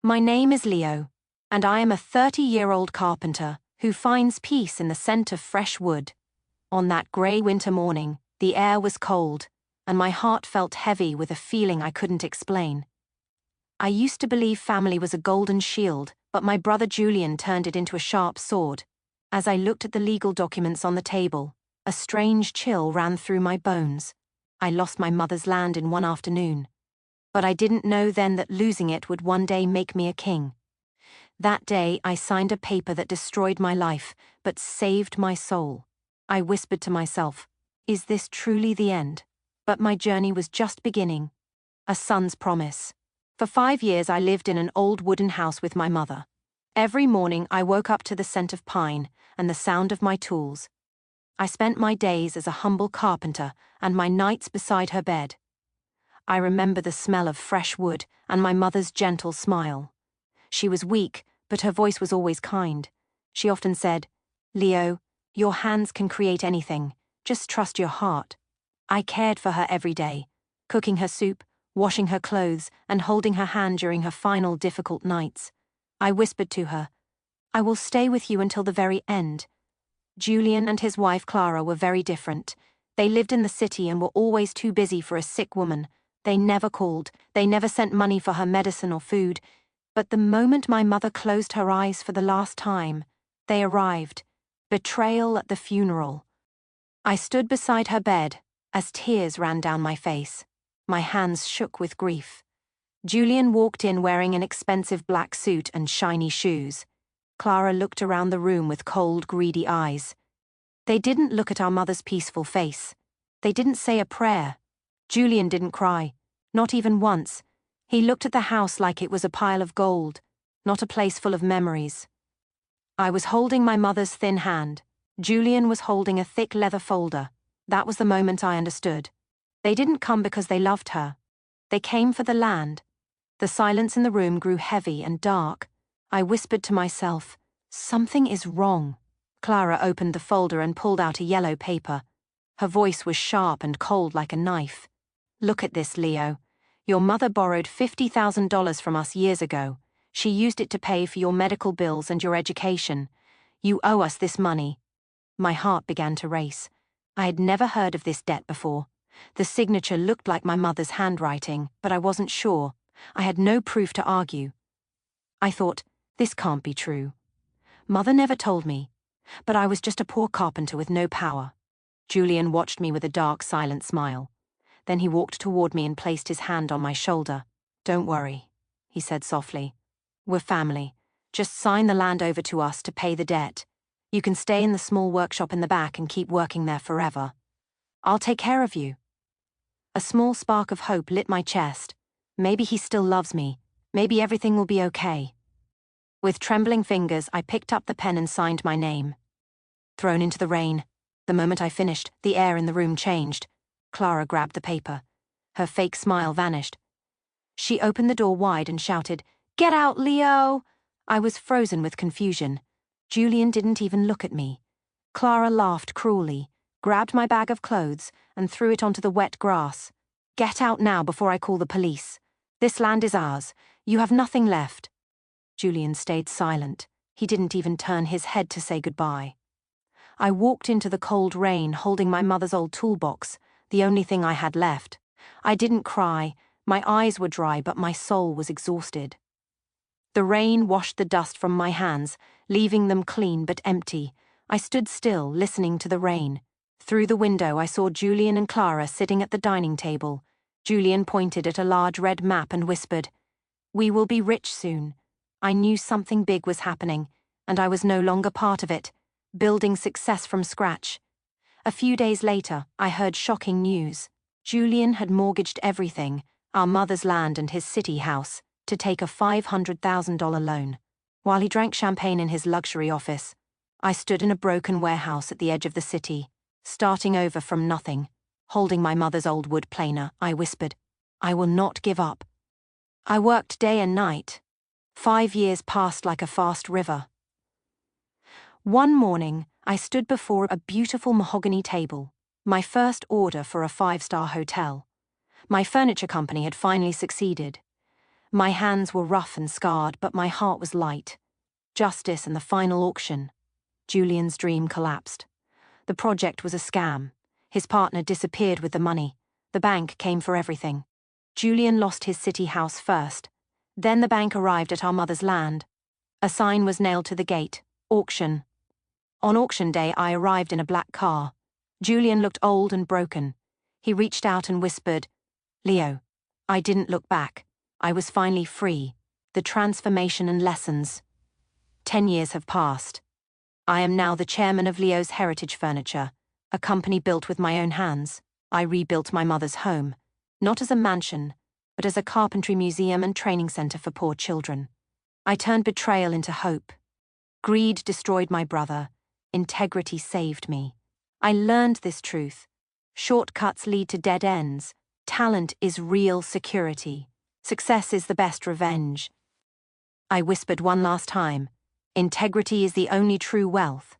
My name is Leo, and I am a 30-year-old carpenter who finds peace in the scent of fresh wood. On that grey winter morning, the air was cold, and my heart felt heavy with a feeling I couldn't explain. I used to believe family was a golden shield, but my brother Julian turned it into a sharp sword. As I looked at the legal documents on the table, a strange chill ran through my bones. I lost my mother's land in one afternoon. But I didn't know then that losing it would one day make me a king. That day, I signed a paper that destroyed my life, but saved my soul. I whispered to myself, is this truly the end? But my journey was just beginning. A son's promise. For 5 years, I lived in an old wooden house with my mother. Every morning, I woke up to the scent of pine and the sound of my tools. I spent my days as a humble carpenter and my nights beside her bed. I remember the smell of fresh wood and my mother's gentle smile. She was weak, but her voice was always kind. She often said, "Leo, your hands can create anything. Just trust your heart." I cared for her every day, cooking her soup, washing her clothes, and holding her hand during her final difficult nights. I whispered to her, "I will stay with you until the very end." Julian and his wife Clara were very different. They lived in the city and were always too busy for a sick woman. They never called, they never sent money for her medicine or food. But the moment my mother closed her eyes for the last time, they arrived. Betrayal at the funeral. I stood beside her bed as tears ran down my face. My hands shook with grief. Julian walked in wearing an expensive black suit and shiny shoes. Clara looked around the room with cold, greedy eyes. They didn't look at our mother's peaceful face. They didn't say a prayer. Julian didn't cry, not even once. He looked at the house like it was a pile of gold, not a place full of memories. I was holding my mother's thin hand. Julian was holding a thick leather folder. That was the moment I understood. They didn't come because they loved her. They came for the land. The silence in the room grew heavy and dark. I whispered to myself, "Something is wrong." Clara opened the folder and pulled out a yellow paper. Her voice was sharp and cold like a knife. "Look at this, Leo. Your mother borrowed $50,000 from us years ago. She used it to pay for your medical bills and your education. You owe us this money." My heart began to race. I had never heard of this debt before. The signature looked like my mother's handwriting, but I wasn't sure. I had no proof to argue. I thought, this can't be true. Mother never told me, but I was just a poor carpenter with no power. Julian watched me with a dark, silent smile. Then he walked toward me and placed his hand on my shoulder. "Don't worry," he said softly. "We're family. Just sign the land over to us to pay the debt. You can stay in the small workshop in the back and keep working there forever. I'll take care of you." A small spark of hope lit my chest. Maybe he still loves me. Maybe everything will be okay. With trembling fingers, I picked up the pen and signed my name. Thrown into the rain. The moment I finished, the air in the room changed. Clara grabbed the paper. Her fake smile vanished. She opened the door wide and shouted, "Get out, Leo!" I was frozen with confusion. Julian didn't even look at me. Clara laughed cruelly, grabbed my bag of clothes, and threw it onto the wet grass. "Get out now before I call the police. This land is ours. You have nothing left." Julian stayed silent. He didn't even turn his head to say goodbye. I walked into the cold rain holding my mother's old toolbox, the only thing I had left. I didn't cry. My eyes were dry, but my soul was exhausted. The rain washed the dust from my hands, leaving them clean but empty. I stood still, listening to the rain. Through the window, I saw Julian and Clara sitting at the dining table. Julian pointed at a large red map and whispered, "We will be rich soon." I knew something big was happening, and I was no longer part of it, building success from scratch. A few days later, I heard shocking news. Julian had mortgaged everything, our mother's land and his city house, to take a $500,000 loan. While he drank champagne in his luxury office, I stood in a broken warehouse at the edge of the city, starting over from nothing. Holding my mother's old wood planer, I whispered, "I will not give up." I worked day and night. 5 years passed like a fast river. One morning, I stood before a beautiful mahogany table, my first order for a 5-star hotel. My furniture company had finally succeeded. My hands were rough and scarred, but my heart was light. Justice and the final auction. Julian's dream collapsed. The project was a scam. His partner disappeared with the money. The bank came for everything. Julian lost his city house first. Then the bank arrived at our mother's land. A sign was nailed to the gate. Auction. On auction day, I arrived in a black car. Julian looked old and broken. He reached out and whispered, "Leo." I didn't look back. I was finally free. The transformation and lessons. 10 years have passed. I am now the chairman of Leo's Heritage Furniture, a company built with my own hands. I rebuilt my mother's home, not as a mansion, but as a carpentry museum and training center for poor children. I turned betrayal into hope. Greed destroyed my brother. Integrity saved me. I learned this truth. Shortcuts lead to dead ends. Talent is real security. Success is the best revenge. I whispered one last time. Integrity is the only true wealth.